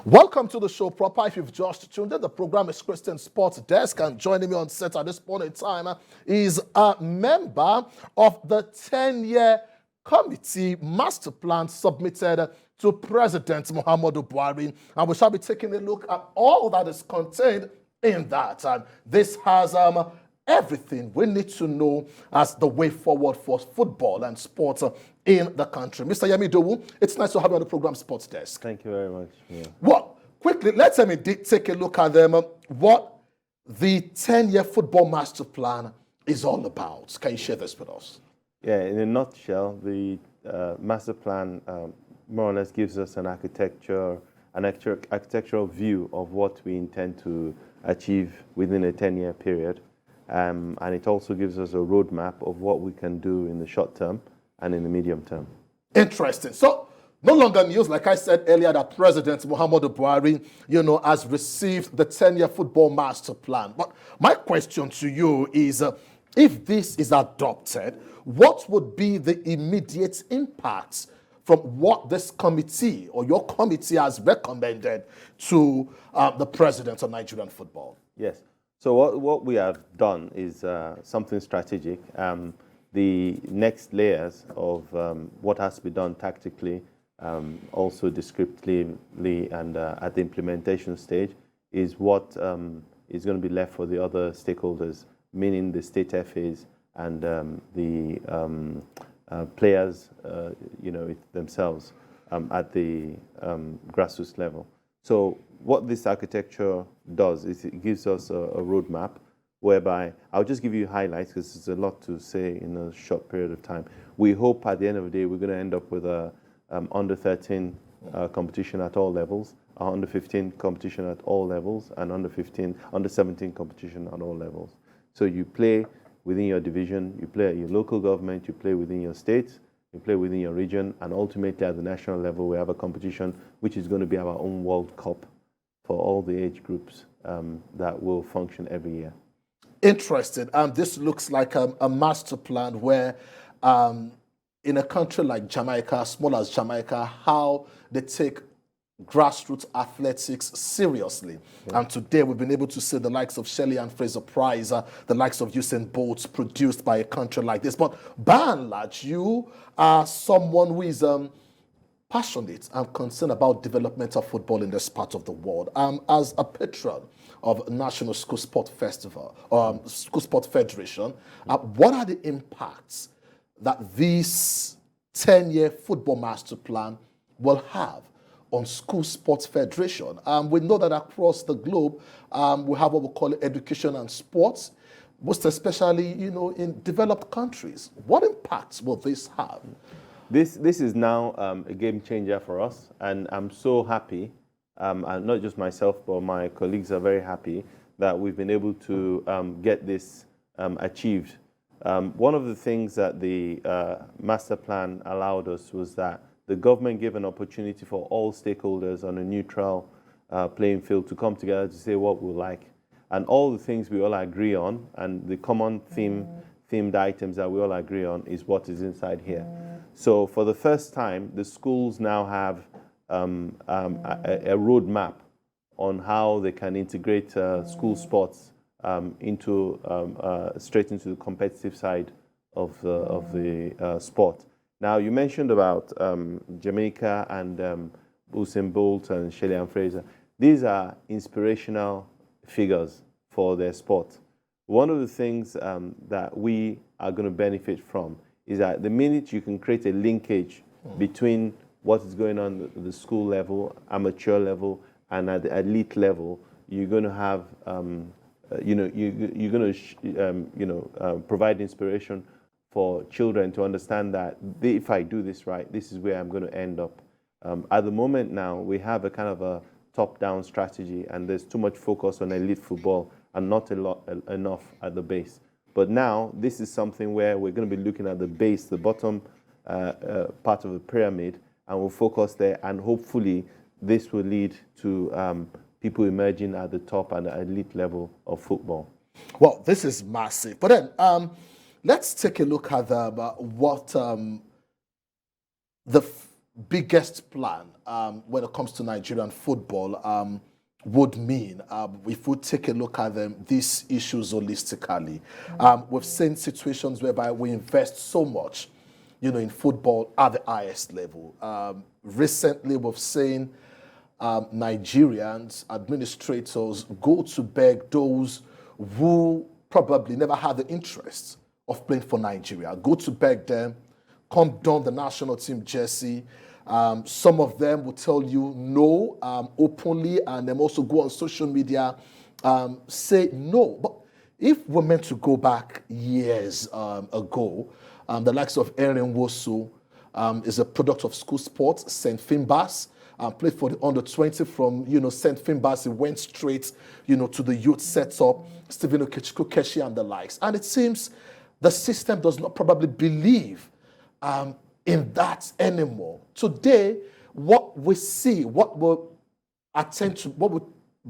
Welcome to the show proper. If you've just tuned in, the program is Christian Sports Desk, and joining me on set at this point in time is a member of the 10-year committee master plan submitted to President Muhammadu Buhari, and we shall be taking a look at all that is contained in that. And this has everything we need to know as the way forward for football and sports in the country. Mr. Yemi Idowu, it's nice to have you on the program Sports Desk. Thank you very much. Yeah. Well, quickly, let's take a look at what the 10-year football master plan is all about. Can you share this with us? Yeah, in a nutshell, the master plan more or less gives us an architectural view of what we intend to achieve within a 10-year period. And it also gives us a roadmap of what we can do in the short term and in the medium term. Interesting. So, no longer news, like I said earlier, that President Muhammadu Buhari, has received the 10-year football master plan. But my question to you is, if this is adopted, what would be the immediate impact from what this committee or your committee has recommended to the president of Nigerian football? Yes. So what we have done is something strategic. The next layers of what has to be done tactically, also descriptively, and at the implementation stage is what is going to be left for the other stakeholders, meaning the state FAs and the players, themselves at the grassroots level. So what this architecture does is it gives us a roadmap whereby, I'll just give you highlights because there's a lot to say in a short period of time. We hope at the end of the day we're going to end up with a under 13 competition at all levels, under 15 competition at all levels, and under 17 competition at all levels. So you play within your division, you play at your local government, you play within your state, you play within your region, and ultimately at the national level we have a competition which is going to be our own World Cup for all the age groups that will function every year. Interesting. This looks like a master plan where in a country like Jamaica, small as Jamaica, how they take grassroots athletics seriously. Yeah. And today we've been able to see the likes of Shelley and Fraser-Price, the likes of Usain Bolt produced by a country like this. But by and large, you are someone who is passionate and concerned about development of football in this part of the world. As a patron of National School Sport Festival, School Sport Federation, what are the impacts that this 10-year football master plan will have on School Sports Federation? We know that across the globe, we have what we call education and sports, most especially, in developed countries. What impacts will this have? This is now a game changer for us, and I'm so happy, and not just myself, but my colleagues are very happy that we've been able to get this achieved. One of the things that the master plan allowed us was that the government gave an opportunity for all stakeholders on a neutral playing field to come together to say what we like. And all the things we all agree on, and the common themed items that we all agree on is what is inside here. So for the first time, the schools now have a roadmap on how they can integrate school sports straight into the competitive side of the sport. Now, you mentioned about Jamaica and Usain Bolt and Shelley and Fraser. These are inspirational figures for their sport. One of the things that we are going to benefit from is that the minute you can create a linkage between what is going on at the school level, amateur level, and at the elite level, you're going to have, provide inspiration for children to understand that if I do this right, this is where I'm going to end up. At the moment now, we have a kind of a top-down strategy, and there's too much focus on elite football and not enough at the base. But now, this is something where we're going to be looking at the base, the bottom part of the pyramid, and we'll focus there, and hopefully this will lead to people emerging at the top and the elite level of football. Well, this is massive. But then, let's take a look at what the biggest plan when it comes to Nigerian football would mean if we take a look at these issues holistically. We've seen situations whereby we invest so much, in football at the highest level. Recently, we've seen Nigerians, administrators go to beg those who probably never had the interest of playing for Nigeria, go to beg them, come don the national team jersey. Some of them will tell you no openly, and then also go on social media, say no. But if we're meant to go back years ago, the likes of Erin Wosu is a product of school sports, St. Finbarrs, played for the under-20 from, St. Finbarrs. He went straight, to the youth setup, Stephen Okechukwu and the likes. And it seems the system does not probably believe in that anymore. Today, what we see, what we attend to, what we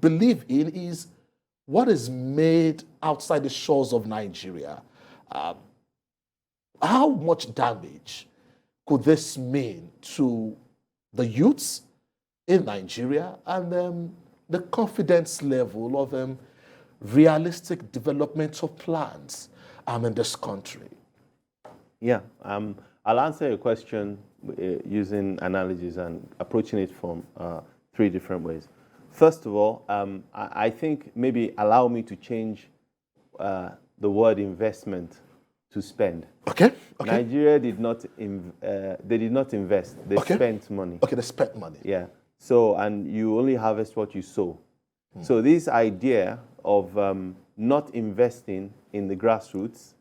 believe in is what is made outside the shores of Nigeria. How much damage could this mean to the youths in Nigeria and the confidence level of realistic developmental plans in this country? Yeah, I'll answer your question using analogies and approaching it from 3 different ways. First of all, I think maybe allow me to change the word investment to spend. Okay. Nigeria did not invest. They spent money. Okay, they spent money. Yeah. So, and you only harvest what you sow. So this idea of not investing in the grassroots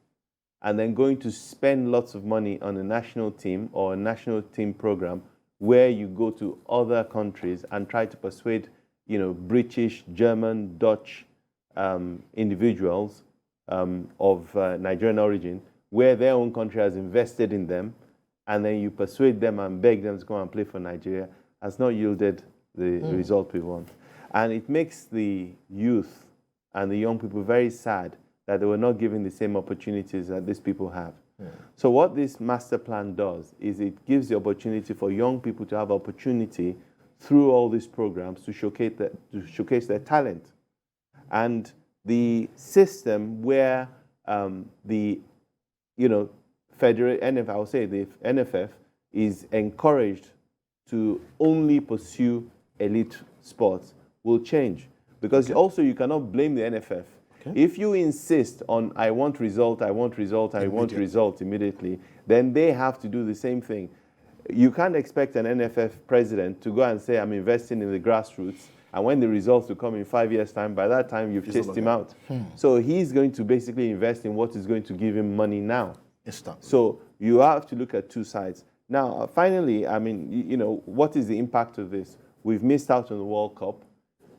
and then going to spend lots of money on a national team or a national team program where you go to other countries and try to persuade, British, German, Dutch individuals of Nigerian origin, where their own country has invested in them, and then you persuade them and beg them to go and play for Nigeria, has not yielded the result we want. And it makes the youth and the young people very sad that they were not given the same opportunities that these people have. So what this master plan does is it gives the opportunity for young people to have opportunity through all these programs to showcase their talent. And the system where the NFF, I would say the NFF is encouraged to only pursue elite sports will change. Because also you cannot blame the NFF. If you insist on I want result immediately, then they have to do the same thing. You can't expect an NFF president to go and say I'm investing in the grassroots, and when the results will come in 5 years' time, by that time you've chased him out. So he's going to basically invest in what is going to give him money now. So you have to look at 2 sides. Now, finally, what is the impact of this? We've missed out on the World Cup.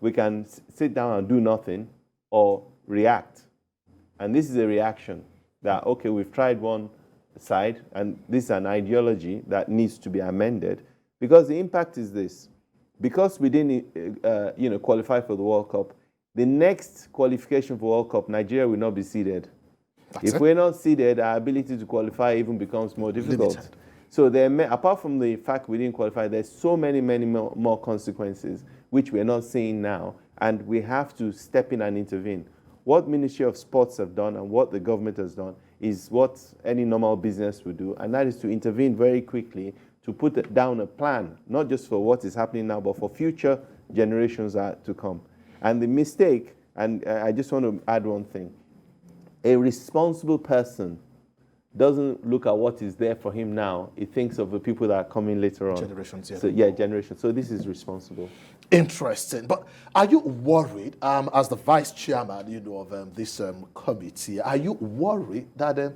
We can sit down and do nothing or react. And this is a reaction that, okay, we've tried one side, and this is an ideology that needs to be amended, because the impact is this. Because we didn't qualify for the World Cup, the next qualification for World Cup, Nigeria will not be seeded. If we're not seeded, our ability to qualify even becomes more difficult. Limited. So apart from the fact we didn't qualify, there's so many more consequences which we're not seeing now, and we have to step in and intervene. What Ministry of Sports have done and what the government has done is what any normal business would do, and that is to intervene very quickly to put down a plan, not just for what is happening now, but for future generations to come. And the mistake, and I just want to add one thing, a responsible person doesn't look at what is there for him now. He thinks of the people that are coming later on. Generations, yeah. So, generations. So this is responsible. Interesting. But are you worried, as the vice chairman, of this committee, are you worried that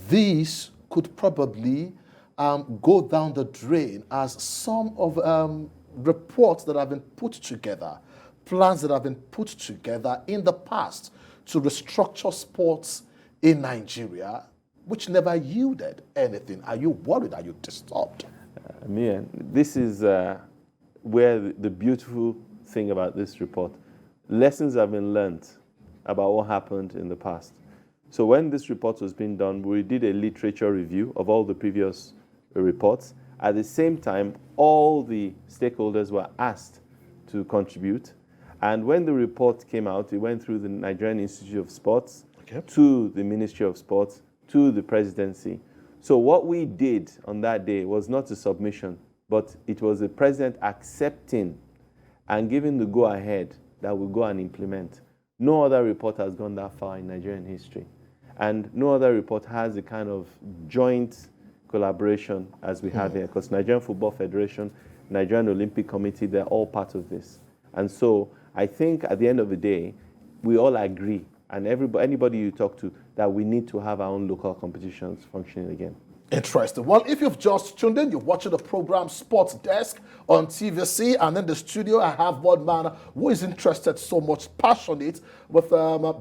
these could probably go down the drain as some of reports that have been put together, plans that have been put together in the past to restructure sports in Nigeria, which never yielded anything? Are you worried? Are you disturbed? This is where the beautiful thing about this report, lessons have been learned about what happened in the past. So when this report was being done, we did a literature review of all the previous reports, At the same time, all the stakeholders were asked to contribute. And when the report came out, it went through the Nigerian Institute of Sports, to the Ministry of Sports, to the presidency. So what we did on that day was not a submission, but it was the president accepting and giving the go-ahead that we go and implement. No other report has gone that far in Nigerian history. And no other report has the kind of joint collaboration as we have here, because Nigerian Football Federation, Nigerian Olympic Committee, they're all part of this. And so I think at the end of the day, we all agree, and anybody you talk to, that we need to have our own local competitions functioning again. Interesting. Well, if you've just tuned in, you're watching the program Sports Desk on TVC, and in the studio I have one man who is interested, so much passionate with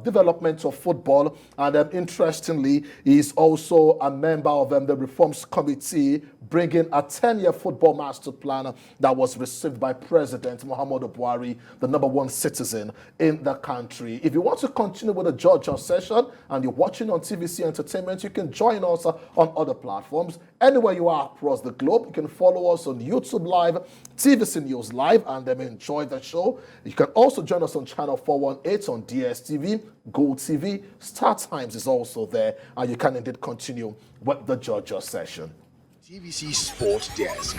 development of football, and interestingly, he's also a member of the Reforms Committee, bringing a 10-year football master plan that was received by President Muhammadu Buhari, the #1 citizen in the country. If you want to continue with the Georgia session and you're watching on TVC Entertainment, you can join us on other platforms. Anywhere you are across the globe, you can follow us on YouTube Live, TVC News Live, and then enjoy the show. You can also join us on Channel 418 on DSTV, Gold TV, Star Times is also there, and you can indeed continue with the Georgia session. TVC Sports Desk.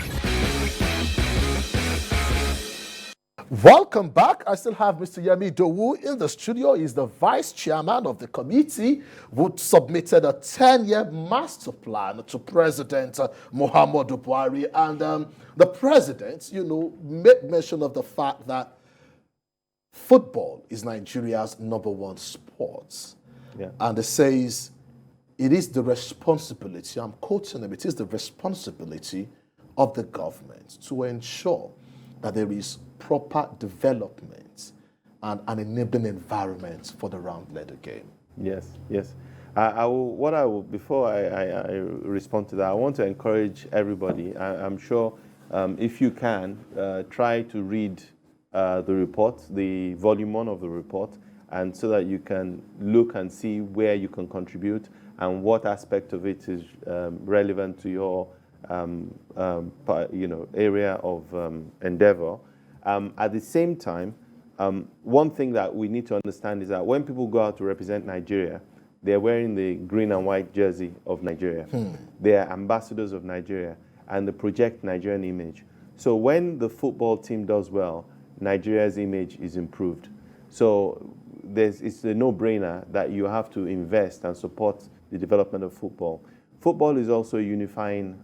Welcome back. I still have Mr. Yemi Idowu in the studio. He's the vice chairman of the committee who submitted a 10-year master plan to President Muhammadu Buhari. And the president, made mention of the fact that football is Nigeria's #1 sport. Yeah. And it says, it is the responsibility, I'm quoting him, it is the responsibility of the government to ensure that there is proper development and an enabling environment for the round-legged game. Yes, yes. Before I respond to that, I want to encourage everybody. I'm sure if you can, try to read the report, the volume 1 of the report, and so that you can look and see where you can contribute and what aspect of it is relevant to your area of endeavor. At the same time, one thing that we need to understand is that when people go out to represent Nigeria, they're wearing the green and white jersey of Nigeria. They are ambassadors of Nigeria, and they project Nigerian image. So when the football team does well, Nigeria's image is improved. So it's a no-brainer that you have to invest and support the development of football. Football is also a unifying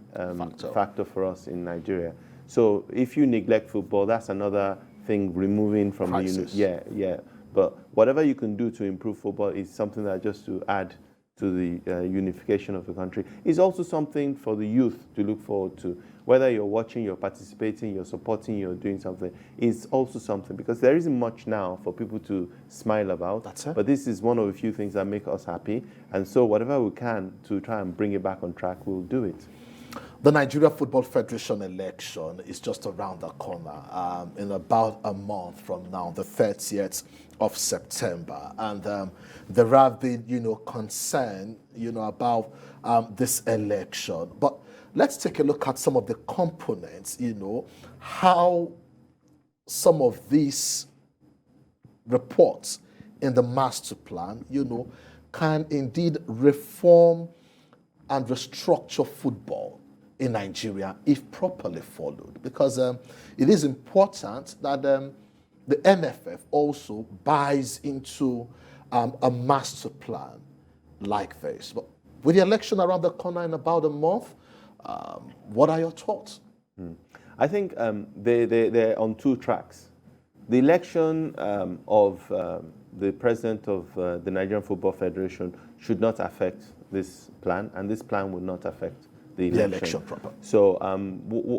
factor for us in Nigeria. So if you neglect football, that's another thing removing from crisis. Yeah. But whatever you can do to improve football is something that just to add to the unification of the country. It's also something for the youth to look forward to. Whether you're watching, you're participating, you're supporting, you're doing something, it's also something, because there isn't much now for people to smile about. That's it. But this is one of the few things that make us happy. And so whatever we can to try and bring it back on track, we'll do it. The Nigeria Football Federation election is just around the corner in about a month from now, the 30th of September. And there have been, concern, about this election. But let's take a look at some of the components, how some of these reports in the master plan, can indeed reform and restructure football in Nigeria if properly followed. Because it is important that the MFF also buys into a master plan like this. But with the election around the corner in about a month, what are your thoughts? I think they're on two tracks. The election of the president of the Nigerian Football Federation should not affect this plan, and this plan will not affect the election proper. So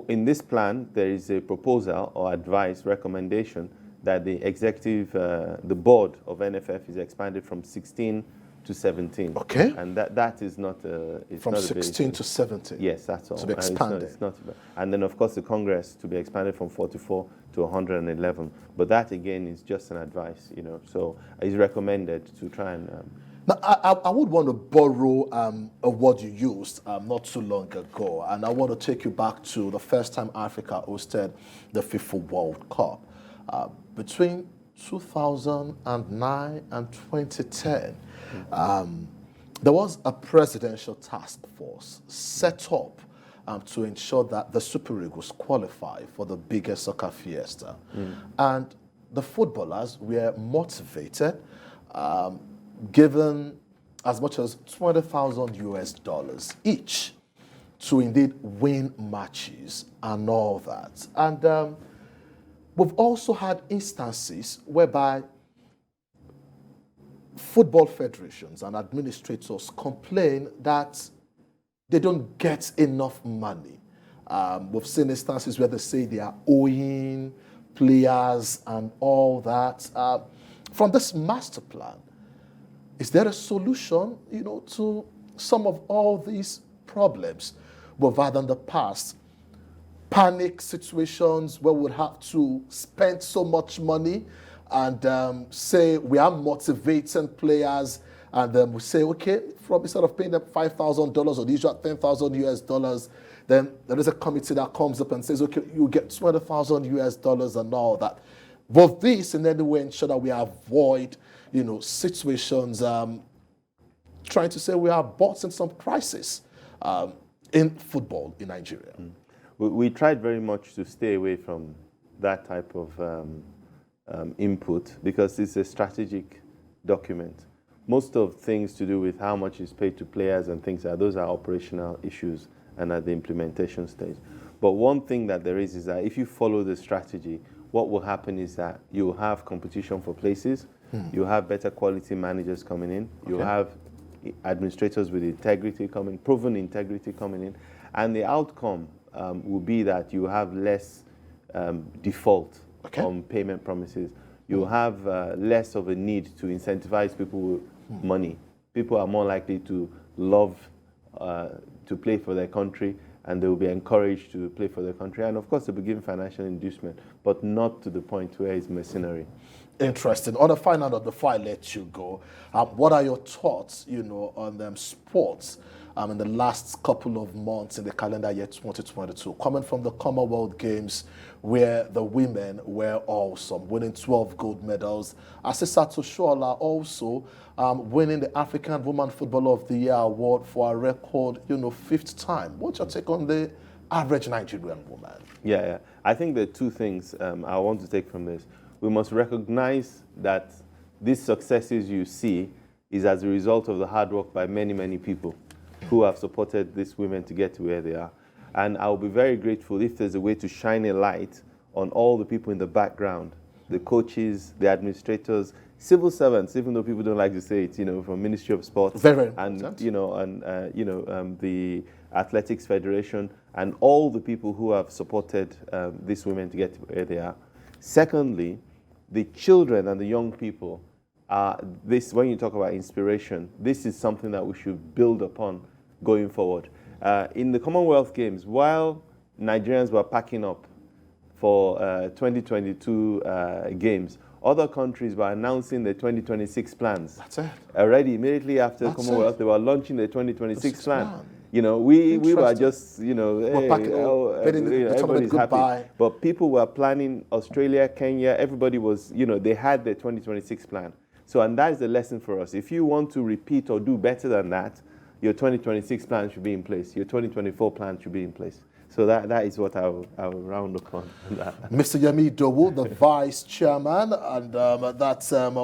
in this plan, there is a proposal or advice, recommendation that the executive, the board of NFF is expanded from 16 to 17. Okay. And that is not it's From not 16 to 17. Yes, that's all. To be expanded. It's not, and then, of course, the Congress to be expanded from 44 to 111. But that, again, is just an advice, So it's recommended to try and Now, I would want to borrow a word you used not too long ago, and I want to take you back to the first time Africa hosted the FIFA World Cup. Between 2009 and 2010, there was a presidential task force set up to ensure that the Super Eagles qualify for the biggest soccer fiesta. And the footballers were motivated, given as much as 20,000 US dollars each to indeed win matches and all that. And we've also had instances whereby football federations and administrators complain that they don't get enough money. We've seen instances where they say they are owing players and all that. From this master plan, is there a solution, to some of all these problems we've had in the past? Panic situations where we'd have to spend so much money and say we are motivating players, and then we say, okay, instead of paying them $5,000 or the usual 10,000 US dollars, then there is a committee that comes up and says, okay, you get 20,000 US dollars and all that. Both these in any way ensure that we avoid, situations trying to say we are bought in some crisis in football in Nigeria. We tried very much to stay away from that type of input because it's a strategic document. Most of things to do with how much is paid to players and things like those are operational issues and at the implementation stage. But one thing that there is that if you follow the strategy, what will happen is that you will have competition for places, you'll have better quality managers coming in, you'll have administrators with integrity coming, proven integrity coming in, and the outcome will be that you have less default on payment promises. You'll have less of a need to incentivize people with money. People are more likely to love to play for their country, and they will be encouraged to play for their country. And of course, they'll be given financial inducement, but not to the point where it's mercenary. Interesting. On a final note, before I let you go, what are your thoughts, on sports in the last couple of months in the calendar year 2022, coming from the Commonwealth Games, where the women were awesome, winning 12 gold medals. Asisa Toshola also winning the African Woman Footballer of the Year award for a record, 5th time. What's your take on the average Nigerian woman? Yeah. I think there are two things I want to take from this. We must recognize that these successes you see is as a result of the hard work by many, many people who have supported these women to get to where they are. And I'll be very grateful if there's a way to shine a light on all the people in the background, the coaches, the administrators, civil servants, even though people don't like to say it, from Ministry of Sports, very and important. the Athletics Federation, and all the people who have supported these women to get to where they are. Secondly, the children and the young people, when you talk about inspiration, this is something that we should build upon going forward. In the Commonwealth Games, while Nigerians were packing up for 2022 Games, other countries were announcing their 2026 plans. That's it. Already, immediately after Commonwealth, they were launching their 2026 plan. We were just, everybody's happy. But people were planning Australia, Kenya, everybody was, they had their 2026 plan. So, and that is the lesson for us. If you want to repeat or do better than that, your 2026 plan should be in place. Your 2024 plan should be in place. So that is what I'll round upon. Mr. Yemi Idowu, the Vice Chairman, and that's